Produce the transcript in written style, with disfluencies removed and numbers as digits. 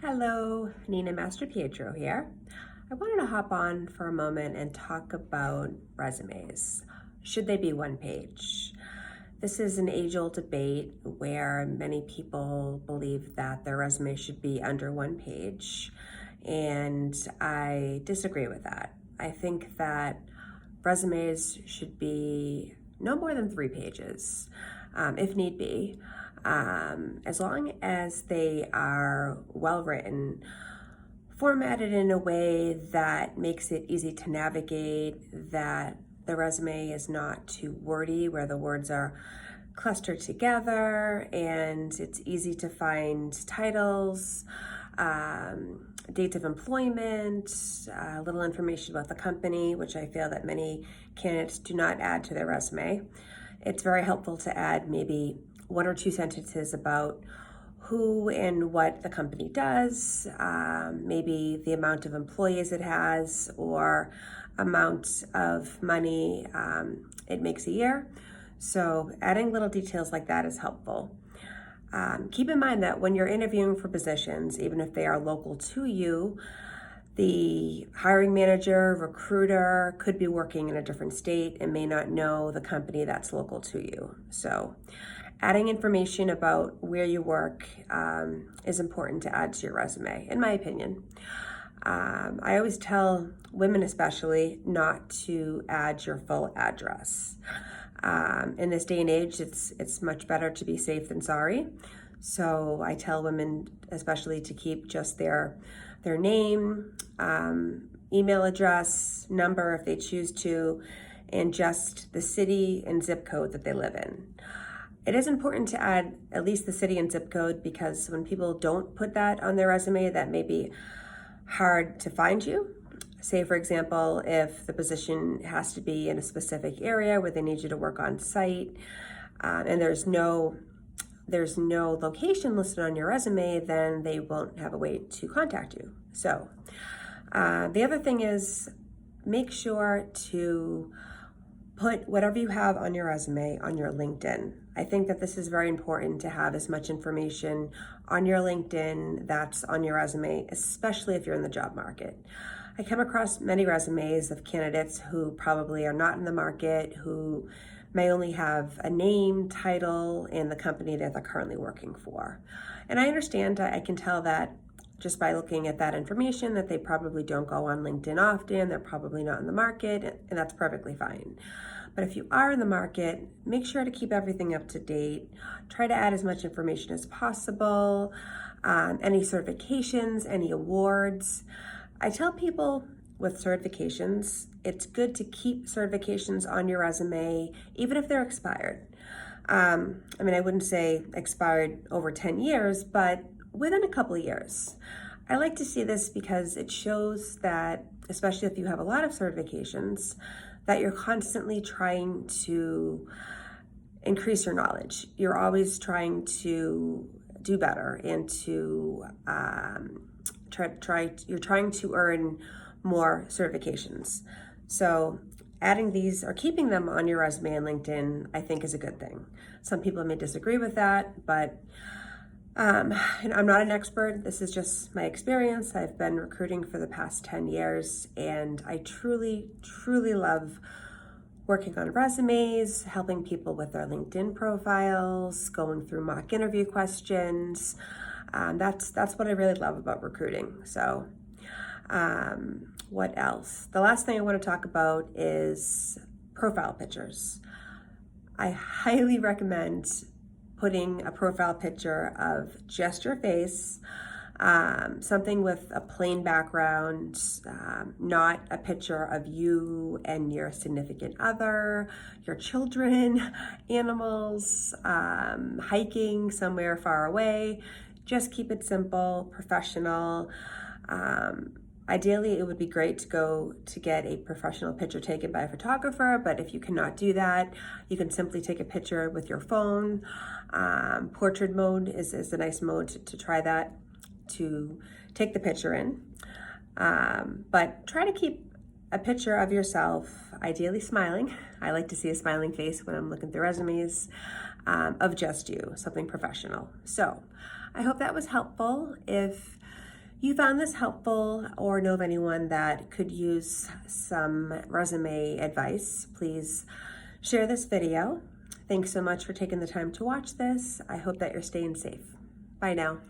Hello, Nina Master Pietro here. I wanted to hop on for a moment and talk about resumes. Should they be one page? This is an age-old debate where many people believe that their resume should be under one page, and I disagree with that. I think that resumes should be no more than 3 pages, if need be. As long as they are well written, formatted in a way that makes it easy to navigate, that the resume is not too wordy, where the words are clustered together and it's easy to find titles, dates of employment, a little information about the company, which I feel that many candidates do not add to their resume. It's very helpful to add maybe 1 or 2 sentences about who and what the company does, maybe the amount of employees it has or amount of money it makes a year. So adding little details like that is helpful. Keep in mind that when you're interviewing for positions, even if they are local to you, the hiring manager, recruiter could be working in a different state and may not know the company that's local to you. So adding information about where you work is important to add to your resume, in my opinion. I always tell women especially not to add your full address. In this day and age, it's much better to be safe than sorry. So I tell women especially to keep just their name, email address, number if they choose to, and just the city and zip code that they live in. It is important to add at least the city and zip code because when people don't put that on their resume, that may be hard to find you. Say, for example, if the position has to be in a specific area where they need you to work on site, and there's no location listed on your resume, then they won't have a way to contact you. So the other thing is make sure to put whatever you have on your resume on your LinkedIn. I think that this is very important to have as much information on your LinkedIn that's on your resume, especially if you're in the job market. I come across many resumes of candidates who probably are not in the market, who may only have a name, title, and the company that they're currently working for. And I understand, I can tell that just by looking at that information that they probably don't go on LinkedIn often, they're probably not in the market, and that's perfectly fine. But if you are in the market, make sure to keep everything up to date. Try to add as much information as possible, any certifications, any awards. I tell people with certifications, it's good to keep certifications on your resume, even if they're expired. I wouldn't say expired over 10 years, but within a couple of years. I like to see this because it shows that, especially if you have a lot of certifications, that you're constantly trying to increase your knowledge. You're always trying to do better and to you're trying to earn more certifications. So adding these or keeping them on your resume and LinkedIn, I think is a good thing. Some people may disagree with that, but I'm not an expert. This is just my experience. I've been recruiting for the past 10 years, and I truly, truly love working on resumes, helping people with their LinkedIn profiles, going through mock interview questions. That's what I really love about recruiting. So what else? The last thing I want to talk about is profile pictures. I highly recommend putting a profile picture of just your face, something with a plain background, not a picture of you and your significant other, your children, animals, hiking somewhere far away. Just keep it simple, professional. Ideally, it would be great to get a professional picture taken by a photographer, but if you cannot do that, you can simply take a picture with your phone. Portrait mode is a nice mode to try that, to take the picture in. But try to keep a picture of yourself, ideally smiling. I like to see a smiling face when I'm looking through resumes, of just you, something professional. So I hope that was helpful. If you found this helpful or know of anyone that could use some resume advice, please share this video. Thanks so much for taking the time to watch this. I hope that you're staying safe. Bye now.